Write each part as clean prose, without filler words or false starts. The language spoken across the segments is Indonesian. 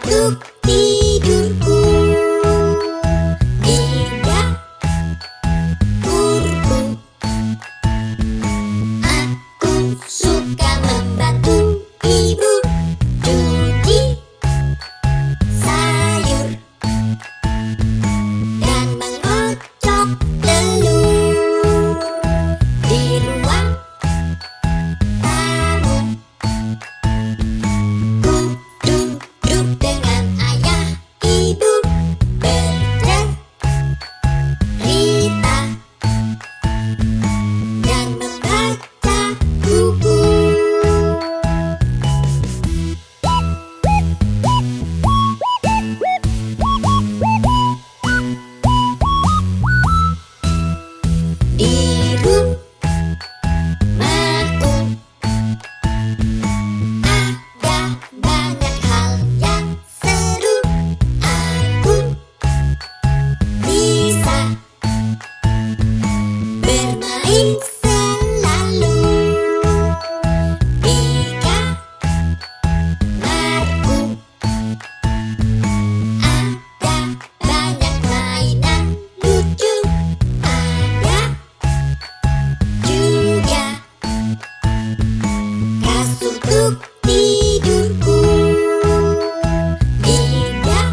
untuk tidurku. Indah kurku, aku suka membantu ibu cuci sayur dan mengocok telur di ruang tamu. Ku duduk dengan ayah ibu bercerita dan membaca buku. Di rumahku ada banyak hal yang seru. Aku bisa bermain selalu di kamarku. Ada banyak mainan lucu. Ada juga kasur untuk tidurku. Indah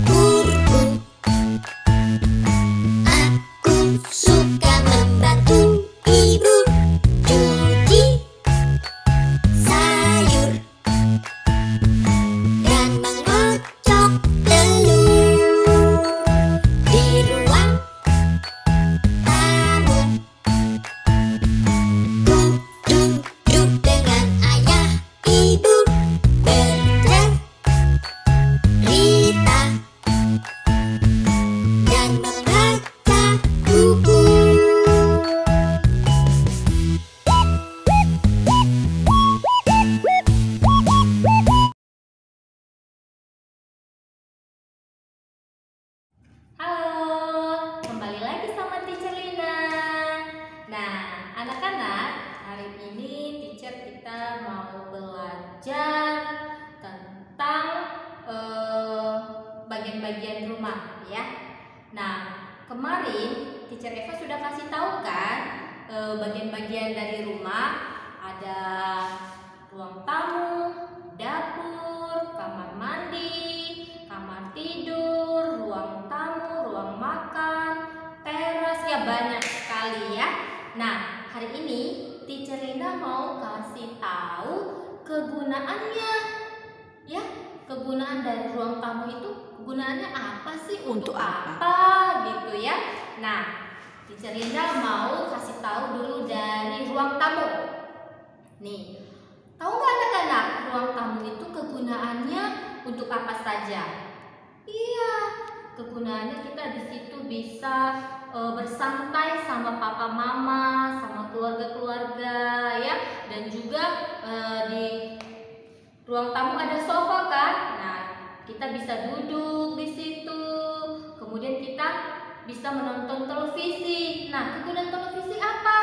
kurku, aku suka membantu ibu cuci sayur dan mengocok telur di ruang tamu. Ku duduk dengan ayah ibu bercerita dan membaca buku. Halo, kembali lagi sama Teacher Lina. Nah, anak-anak, hari ini teacher kita mau belajar tentang bagian-bagian rumah ya. Nah, kemarin teacher Eva sudah kasih tahu kan bagian-bagian dari rumah. Ada ruang tamu, dapur, kamar mandi, kamar tidur, ruang tamu, ruang makan, teras, ya banyak sekali ya. Nah, hari ini Teacher Lina mau kasih tahu kegunaannya. Ya, kegunaan dari ruang tamu itu kegunaannya apa sih? Untuk apa gitu ya. Nah, Teacher Lina mau kasih tahu dulu dari ruang tamu. Nih, tahu nggak anak-anak, ruang tamu itu kegunaannya untuk apa saja? Iya, kegunaannya kita di situ bisa bersantai sama papa mama, sama keluarga-keluarga ya, dan juga di ruang tamu ada sofa kan? Nah, kita bisa duduk di situ. Kemudian kita bisa menonton televisi. Nah, kegunaan televisi apa?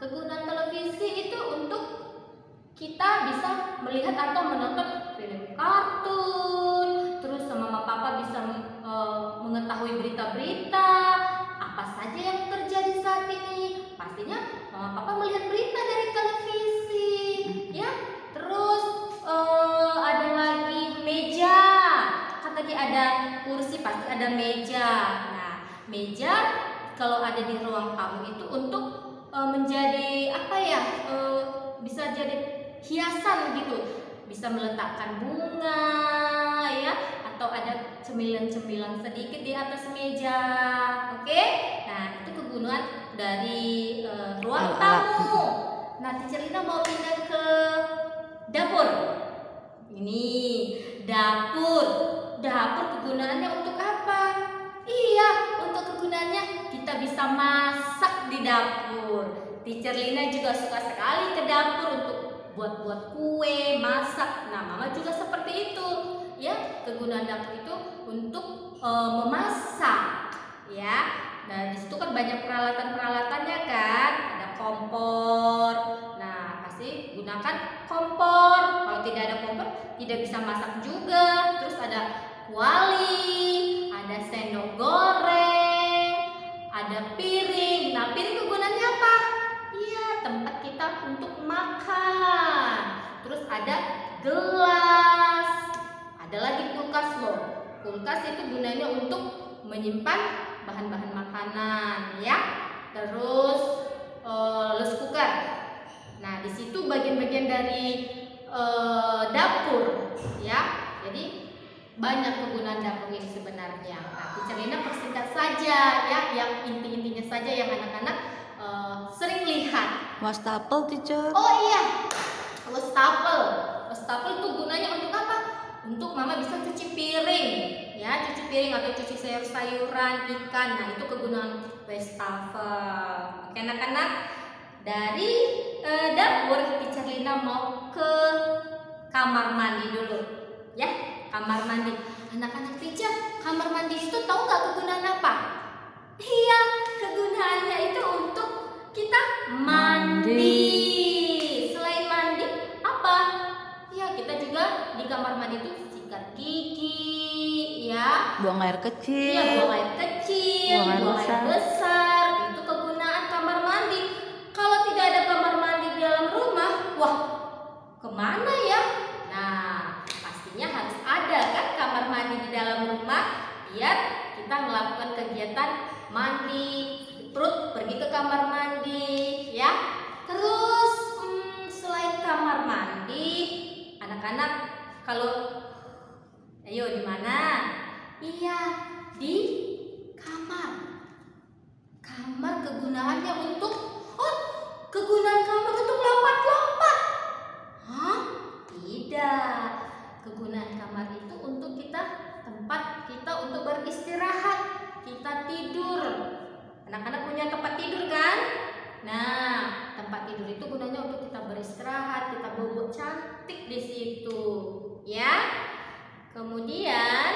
Kegunaan televisi itu untuk kita bisa melihat atau menonton film kartun, terus sama papa bisa mengetahui berita-berita apa saja yang terjadi saat ini. Pastinya mama papa melihat berita dari televisi ya. Terus ada lagi meja, kan tadi ada kursi, pasti ada meja. Nah, meja kalau ada di ruang tamu itu untuk menjadi apa ya, bisa jadi hiasan gitu, bisa meletakkan bunga ya, atau ada cemilan-cemilan sedikit di atas meja. Oke, nah itu kegunaan dari ruang tamu. Nah, Teacher Lina mau pindah ke dapur. Ini dapur. Dapur kegunaannya untuk apa? Iya, untuk kegunaannya kita bisa masak di dapur. Teacher Lina juga suka sekali ke dapur untuk buat-buat kue, masak. Nah, mama juga seperti itu. Ya, kegunaan dapur itu untuk memasak. Ya, nah di situ kan banyak peralatan-peralatannya kan. Ada kompor. Nah, pasti gunakan kompor. Kalau tidak ada kompor, tidak bisa masak juga. Terus ada kuali, ada sendok goreng, ada piring. Nah, piring kegunaannya apa? Iya, tempat kita untuk makan. Terus ada gelas. Ada lagi kulkas loh. Kulkas itu gunanya untuk menyimpan bahan-bahan makanan, ya. Terus rice cooker. Nah, di situ bagian-bagian dari dapur, ya. Jadi banyak kegunaan dapur ini sebenarnya. Nah, Teacher Lina persingkat saja ya, yang inti-intinya saja yang anak-anak sering lihat. Wastafel, teacher. Oh iya, wastafel. Wastafel itu gunanya untuk apa? Untuk mama bisa cuci piring, ya, cuci piring atau cuci sayur-sayuran, ikan. Nah, itu kegunaan wastafel. Oke, anak-anak, dari dapur Teacher Lina mau ke kamar mandi dulu, ya. Kamar mandi. Anak-anak teacher, kamar mandi itu tahu nggak kegunaan apa? Iya, kegunaannya itu untuk kita mandi. Selain mandi, apa? Ya, kita juga di kamar mandi itu sikat gigi, ya. Buang air kecil. Iya, buang air kecil, Buang air besar. Itu kegunaan kamar mandi. Kalau tidak ada kamar mandi di dalam rumah, wah, kemana ya? Nah, pastinya harus ada kan kamar mandi di dalam rumah biar kita melakukan kegiatan mandi, perut pergi ke kamar mandi, ya. Terus selain kamar mandi, anak-anak kalau ayo di mana? Iya, di kamar. Kamar kegunaannya untuk kegunaan kamar untuk lompat-lompat. Hah? Tidak. Kegunaan kamar itu untuk tempat kita untuk beristirahat. Kita tidur. Anak-anak punya tempat tidur kan? Nah, tempat tidur itu gunanya untuk kita beristirahat, kita bobok cantik di situ, ya. Kemudian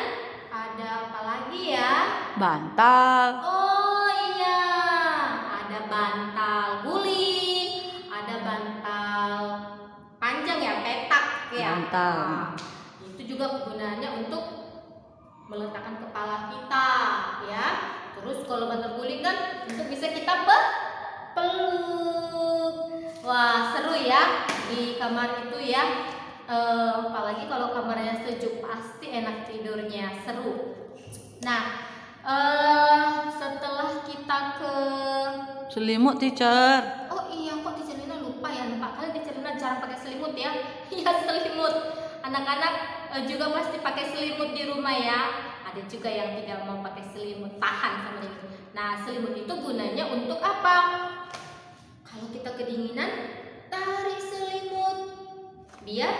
ada apa lagi ya? Bantal. Oh iya, ada bantal guling, ada bantal panjang ya, petak ya. Bantal. Nah, itu juga kegunaannya untuk meletakkan kepala kita, ya. Terus kalau bantal guling kan untuk bisa kita peluk. Wah, seru ya di kamar itu ya. Apalagi kalau kamarnya sejuk, pasti enak tidurnya, seru. Nah, setelah kita ke Selimut, teacher. oh iya, kok Teacher Lina lupa ya, Pak. Kalian Teacher Lina jarang pakai selimut ya. Iya, selimut. Anak-anak juga pasti pakai selimut di rumah ya. Ada juga yang tidak mau pakai selimut, tahan sama dia. Nah, selimut itu gunanya untuk apa? Kalau kita kedinginan, tarik selimut biar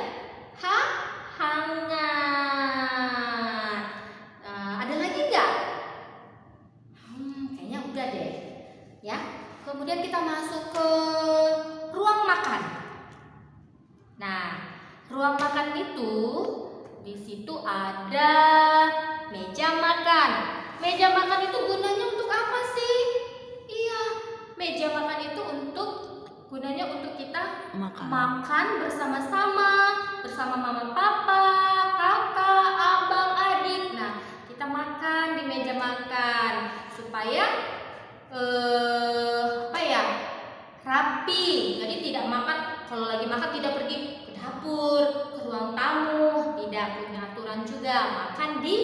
hangat. Ada lagi nggak? Kayaknya udah deh, ya. Kemudian kita masuk ke ruang makan. Nah, ruang makan itu di situ ada meja makan. Meja makan itu gunanya untuk apa sih? Iya, meja makan itu gunanya untuk kita makan bersama-sama, bersama mama papa, kakak, abang, adik. Nah, kita makan di meja makan supaya rapi. Jadi tidak makan, kalau lagi makan tidak pergi ke dapur, ke ruang tamu, tidak punya aturan juga, makan di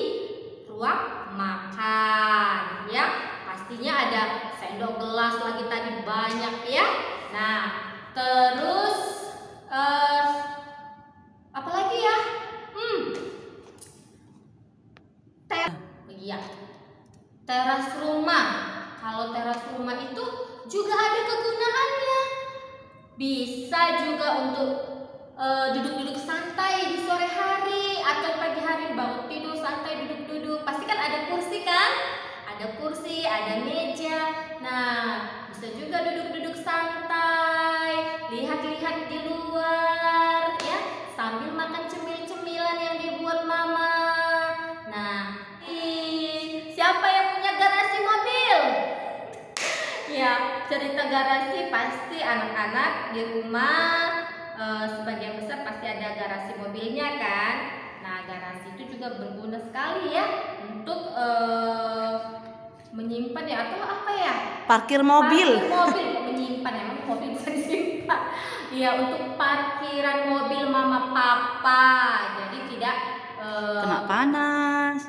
ruang makan, ya. Pastinya ada sendok, gelas lagi tadi banyak ya. Nah, terus apa lagi ya? Iya, teras rumah. Kalau teras rumah itu juga ada kegunaannya. Bisa juga untuk duduk-duduk santai di sore hari atau pagi hari, bangun tidur santai duduk-duduk. Pasti kan ada kursi kan? Ada kursi, ada meja. Nah, bisa juga duduk-duduk santai, lihat-lihat di luar ya, sambil makan cemil-cemilan yang dibuat mama. Nah, siapa yang punya garasi mobil? Ya, cerita garasi pasti anak-anak di rumah sebagian besar pasti ada garasi mobilnya kan. Nah, garasi itu juga berguna sekali ya untuk menyimpan ya, atau apa ya? Parkir mobil. Parkir mobil, menyimpan, emang mobil bisa disimpan. Iya, untuk parkiran mobil mama papa. Jadi tidak Kena panas.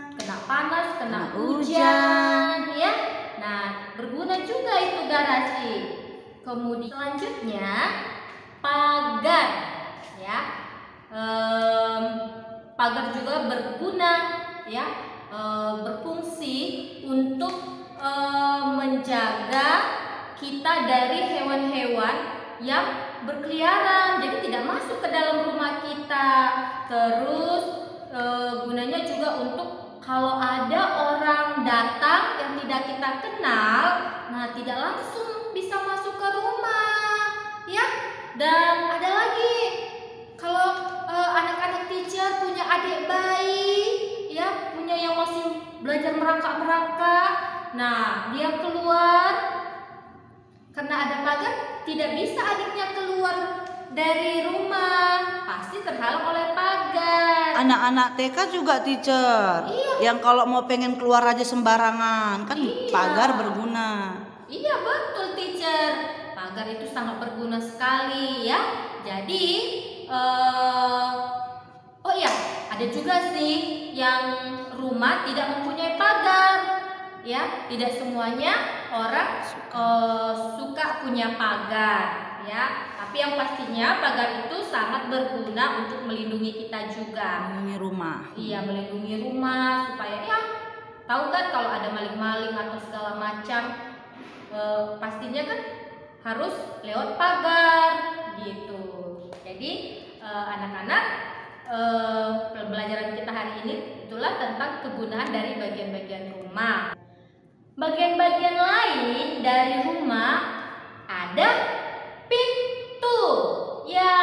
kena hujan ya. Nah, berguna juga itu garasi. Kemudian selanjutnya pagar ya. Pagar juga berguna ya, berfungsi untuk menjaga kita dari hewan-hewan yang berkeliaran, jadi tidak masuk ke dalam rumah kita. Terus gunanya juga untuk kalau ada orang datang yang tidak kita kenal, nah tidak langsung bisa masuk ke rumah ya. Dan ada lagi, kalau anak-anak teacher punya adik bayi ya, punya yang masih belajar merangkak-merangkak, nah dia keluar karena ada pagar, tidak bisa adiknya keluar dari rumah, pasti terhalang oleh pagar. Anak-anak TK juga teacher. Iya. Yang kalau mau pengen keluar aja sembarangan kan Iya. pagar berguna. Iya betul teacher, pagar itu sangat berguna sekali ya. Jadi oh iya, ada juga sih yang rumah tidak mempunyai pagar ya. Tidak semuanya orang suka punya pagar ya, tapi yang pastinya pagar itu sangat berguna untuk melindungi kita juga. Melindungi rumah. Iya, melindungi rumah supaya ya, tahu kan kalau ada maling-maling atau segala macam, pastinya kan harus lewat pagar gitu. Jadi anak-anak, pembelajaran kita hari ini itulah tentang kegunaan dari bagian-bagian rumah. Bagian-bagian lain dari rumah ada pintu. Ya,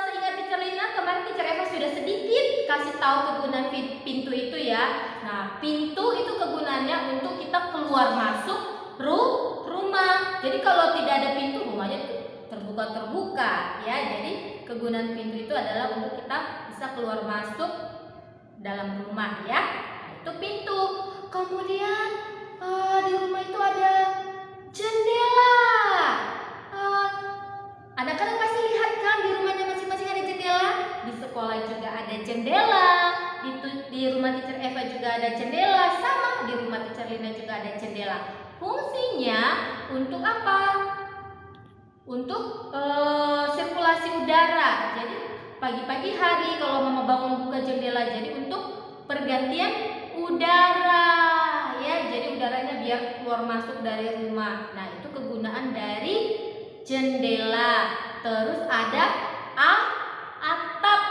seingat Teacher Lina kemarin Teacher Eva sudah sedikit kasih tahu kegunaan pintu itu ya. Nah, pintu itu kegunaannya untuk kita keluar masuk rumah. Jadi kalau tidak ada pintu, rumahnya terbuka ya. Jadi kegunaan pintu itu adalah untuk kita bisa keluar masuk dalam rumah ya. Nah, itu pintu. Kemudian di rumah itu ada jendela. Anak-anak pasti lihat kan di rumahnya masing-masing ada jendela. Di sekolah juga ada jendela. Di rumah Teacher Eva juga ada jendela. Sama di rumah Teacher Lina juga ada jendela. Fungsinya untuk apa? Untuk sirkulasi udara. Jadi pagi-pagi hari kalau mama bangun buka jendela, jadi untuk pergantian udara ya. Jadi udaranya biar keluar masuk dari rumah. Nah, itu kegunaan dari jendela. Terus ada atap.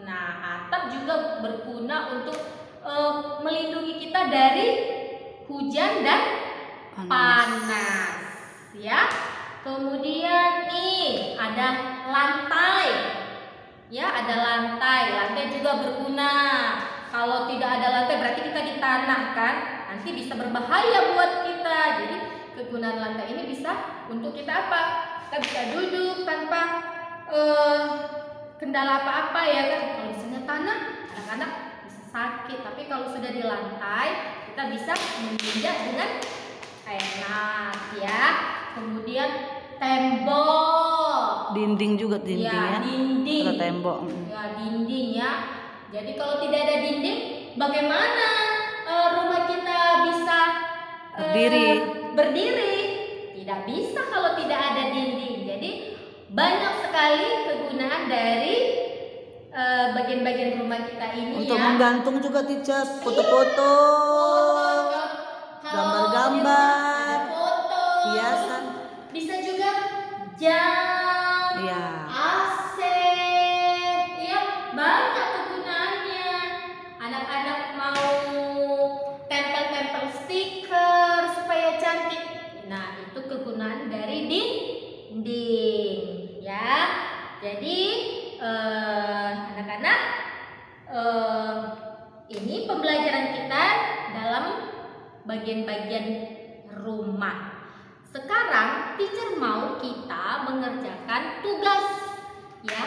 Nah, atap juga berguna untuk melindungi kita dari hujan dan panas ya. Kemudian nih ada lantai. Ya, ada lantai. Lantai juga berguna. Kalau tidak ada lantai berarti kita di tanah kan? Nanti bisa berbahaya buat kita. Jadi kegunaan lantai ini bisa untuk kita apa? Kita bisa duduk tanpa kendala apa-apa ya kan? Kalau misalnya tanah, anak-anak bisa sakit. Tapi kalau sudah di lantai, kita bisa menginjak dengan enak ya. Kemudian tembok. Dinding juga dinding ya. Dinding. Ada tembok. Ya, dinding ya. Jadi kalau tidak ada dinding, bagaimana rumah kita bisa berdiri? Tidak bisa kalau tidak ada dinding. Jadi banyak sekali kegunaan dari bagian-bagian rumah kita ini. Untuk ya. menggantung juga teacher, foto-foto, gambar-gambar, foto, hiasan. bisa juga jam, Iya. AC, ya banyak kegunaannya. Anak-anak mau tempel-tempel stiker supaya cantik. Nah, itu kegunaan dari dinding, ya. Jadi anak-anak, ini pembelajaran kita dalam bagian-bagian rumah. sekarang teacher mau kita mengerjakan tugas, ya.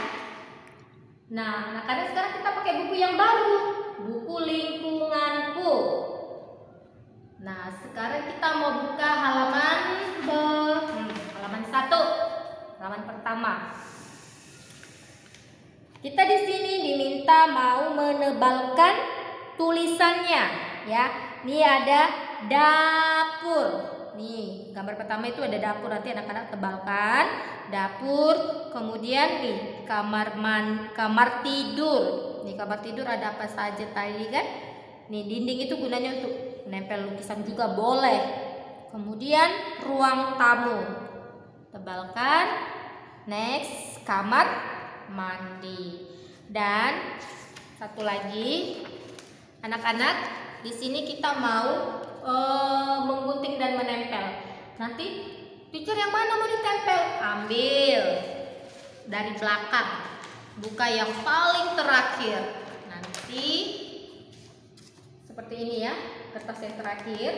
Nah, anak-anak sekarang kita pakai buku yang baru, buku lingkunganku. Nah, sekarang kita mau buka halaman 1, halaman pertama. Kita di sini diminta mau menebalkan tulisannya, ya. Ini ada dapur. Nih, gambar pertama itu ada dapur, nanti anak-anak tebalkan dapur. Kemudian nih, kamar tidur. Nih, kamar tidur ada apa saja tadi kan? Nih, dinding itu gunanya untuk nempel lukisan juga boleh. Kemudian ruang tamu. Tebalkan. Next, kamar mandi. Dan satu lagi, anak-anak, di sini kita mau menggunting dan menempel. Nanti teacher yang mana mau ditempel? Ambil dari belakang, buka yang paling terakhir. Nanti seperti ini ya, kertas yang terakhir.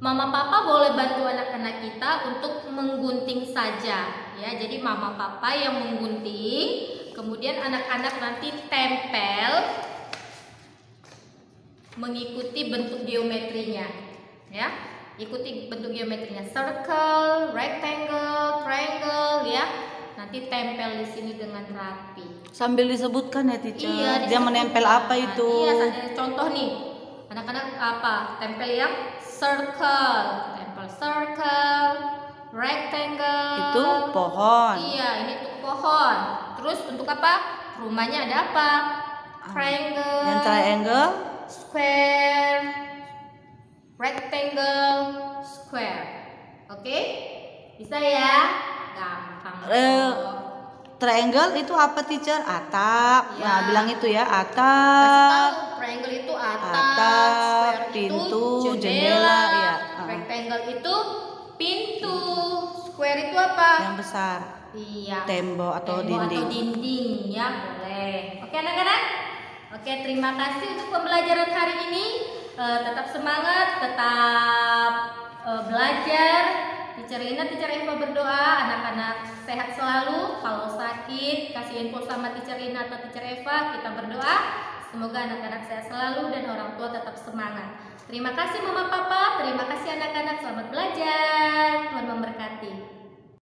Mama papa boleh bantu anak-anak kita untuk menggunting saja, ya. Jadi mama papa yang menggunting, kemudian anak-anak nanti tempel mengikuti bentuk geometrinya, ya. Ikuti bentuk geometrinya, circle, rectangle, triangle, ya. Nanti tempel di sini dengan rapi. Sambil disebutkan ya teacher. Iya, Dia menempel apa itu? Iya, contoh nih, anak-anak apa? Tempel yang circle, tempel circle, rectangle. Itu pohon. Iya, ini tuh pohon. Terus untuk apa? Rumahnya ada apa? Triangle. Yang triangle? Square, rectangle, square. Oke? Bisa ya? Gampang. Triangle itu apa teacher? Atap. Ya. Nah, bilang itu ya, Kasih atap. tahu, triangle itu atap, square pintu, itu jendela, ya. Rectangle itu pintu, square itu apa? Yang besar. Iya. Tembok atau dinding. Atau dinding, ya boleh. Oke anak-anak. Oke, terima kasih untuk pembelajaran hari ini. Tetap semangat, tetap belajar. Teacher Lina, Teacher Eva berdoa anak-anak sehat selalu. Kalau sakit, kasih info sama Teacher Lina atau Teacher Eva. Kita berdoa semoga anak-anak sehat selalu dan orang tua tetap semangat. Terima kasih Mama Papa, terima kasih anak-anak, selamat belajar. Tuhan memberkati.